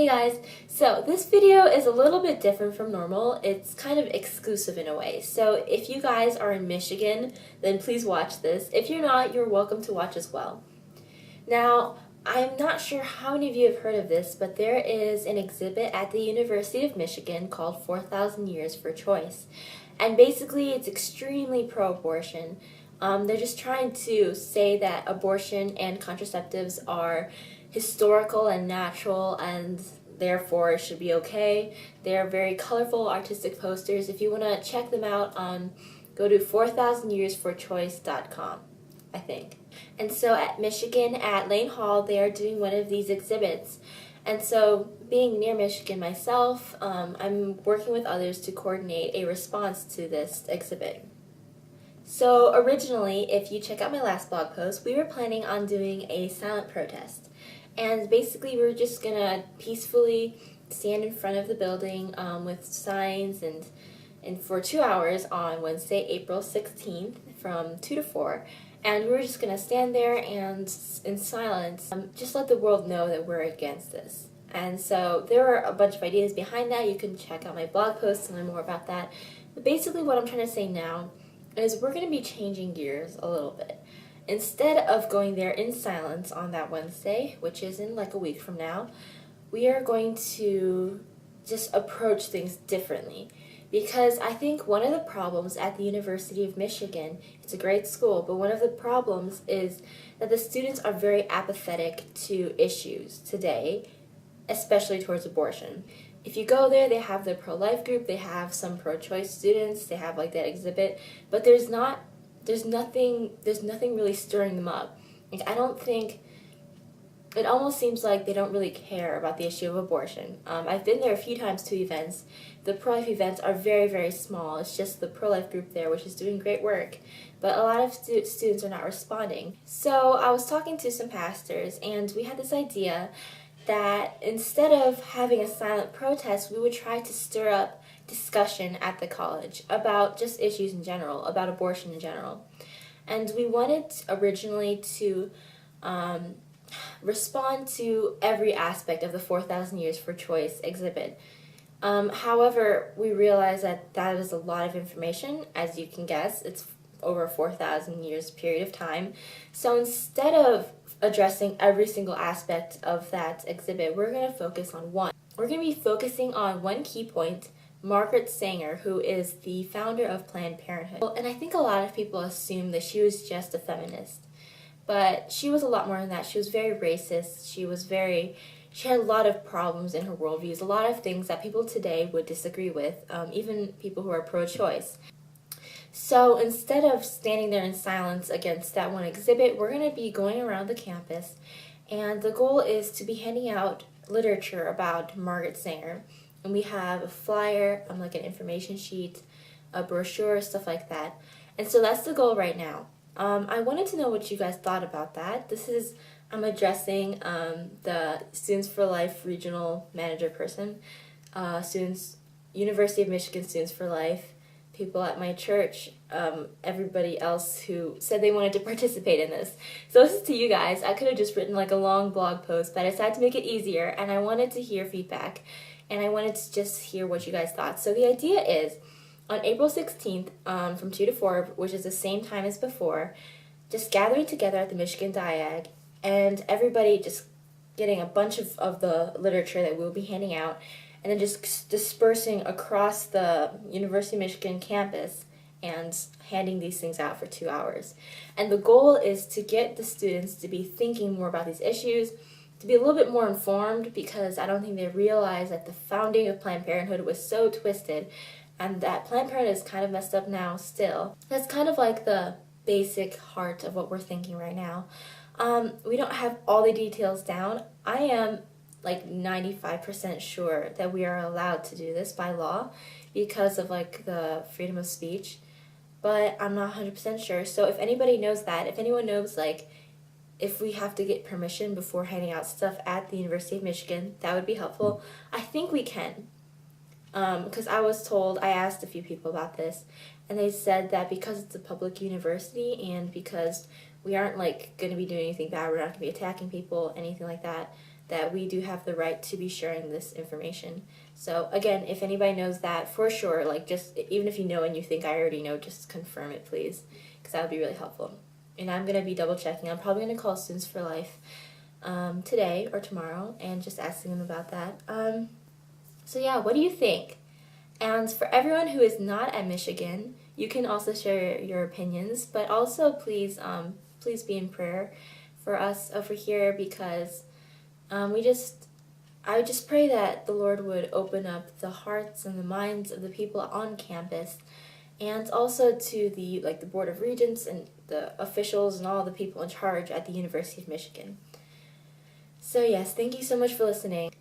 Hey guys, so this video is a little bit different from normal. It's kind of exclusive in a way. So if you guys are in Michigan, then please watch this. If you're not, you're welcome to watch as well. Now, I'm not sure how many of you have heard of this, but there is an exhibit at the University of Michigan called 4,000 Years for Choice. And basically, it's extremely pro-abortion. They're just trying to say that abortion and contraceptives are historical and natural and therefore should be okay. They are very colorful, artistic posters. If you want to check them out, go to 4000yearsforchoice.com, I think. And so at Michigan, at Lane Hall, they are doing one of these exhibits. And so being near Michigan myself, I'm working with others to coordinate a response to this exhibit. So originally, if you check out my last blog post, we were planning on doing a silent protest. And basically we were just going to peacefully stand in front of the building with signs and for 2 hours on Wednesday, April 16th from 2 to 4. And we were just going to stand there and in silence just let the world know that we're against this. And so there were a bunch of ideas behind that. You can check out my blog post to learn more about that. But basically what I'm trying to say now is we're going to be changing gears a little bit. Instead of going there in silence on that Wednesday, which is in like a week from now, we are going to just approach things differently. Because I think one of the problems at the University of Michigan, it's a great school, but one of the problems is that the students are very apathetic to issues today, especially towards abortion. If you go there, they have their pro-life group, they have some pro-choice students, they have like that exhibit, but there's nothing really stirring them up. Like, I don't think, it almost seems like they don't really care about the issue of abortion. I've been there a few times to events. The pro-life events are very, very small. It's just the pro-life group there, which is doing great work. But a lot of students are not responding. So I was talking to some pastors, and we had this idea that instead of having a silent protest, we would try to stir up discussion at the college about just issues in general, about abortion in general. And we wanted originally to respond to every aspect of the 4,000 Years for Choice exhibit. However, we realized that that is a lot of information. As you can guess, it's over a 4,000 years period of time. So instead of addressing every single aspect of that exhibit, we're going to focus on one. We're going to be focusing on one key point, Margaret Sanger, who is the founder of Planned Parenthood. And I think a lot of people assume that she was just a feminist, but she was a lot more than that. She was very racist. She had a lot of problems in her worldviews, a lot of things that people today would disagree with, even people who are pro-choice. So instead of standing there in silence against that one exhibit, we're going to be going around the campus, and the goal is to be handing out literature about Margaret Sanger. And we have a flyer, like an information sheet, a brochure, stuff like that. And so that's the goal right now. I wanted to know what you guys thought about that. I'm addressing the Students for Life regional manager person, University of Michigan Students for Life, people at my church, everybody else who said they wanted to participate in this. So this is to you guys. I could have just written like a long blog post, but I decided to make it easier, and I wanted to hear feedback, and I wanted to just hear what you guys thought. So the idea is, on April 16th, from 2 to 4, which is the same time as before, just gathering together at the Michigan Diag, and everybody just getting a bunch of the literature that we'll be handing out, and then just dispersing across the University of Michigan campus and handing these things out for 2 hours. And the goal is to get the students to be thinking more about these issues, to be a little bit more informed, because I don't think they realize that the founding of Planned Parenthood was so twisted, and that Planned Parenthood is kind of messed up now still. That's kind of like the basic heart of what we're thinking right now. We don't have all the details down. I am like 95% sure that we are allowed to do this by law because of like the freedom of speech, but I'm not 100% sure. So if anybody knows that, if anyone knows like if we have to get permission before handing out stuff at the University of Michigan, that would be helpful. I think we can, because I was told, I asked a few people about this, and they said that because it's a public university and because we aren't like going to be doing anything bad, we're not going to be attacking people, anything like that, that we do have the right to be sharing this information. So again, if anybody knows that for sure, like just even if you know and you think I already know, just confirm it, please, because that would be really helpful. And I'm going to be double checking. I'm probably going to call Students for Life today or tomorrow and just asking them about that. So yeah, what do you think? And for everyone who is not at Michigan, you can also share your opinions, but also please be in prayer for us over here, because I just pray that the Lord would open up the hearts and the minds of the people on campus, and also to the Board of Regents and the officials and all the people in charge at the University of Michigan. So yes, thank you so much for listening.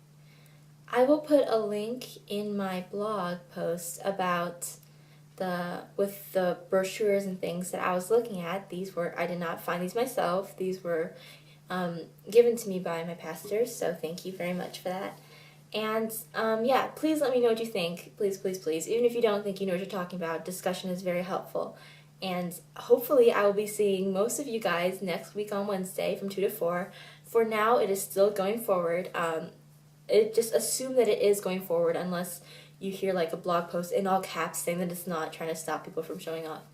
I will put a link in my blog post about with the brochures and things that I was looking at. I did not find these myself. These were given to me by my pastors, so thank you very much for that. And yeah, please let me know what you think. Please, please, please. Even if you don't think you know what you're talking about, discussion is very helpful. And hopefully I will be seeing most of you guys next week on Wednesday from 2 to 4. For now, it is still going forward. Just assume that it is going forward unless you hear like a blog post in all caps saying that it's not, trying to stop people from showing up.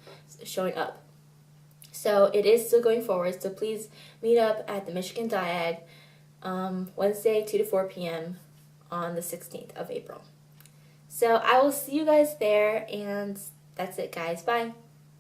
So it is still going forward, so please meet up at the Michigan Diag Wednesday 2 to 4 p.m. on the 16th of April. So I will see you guys there, and that's it, guys. Bye.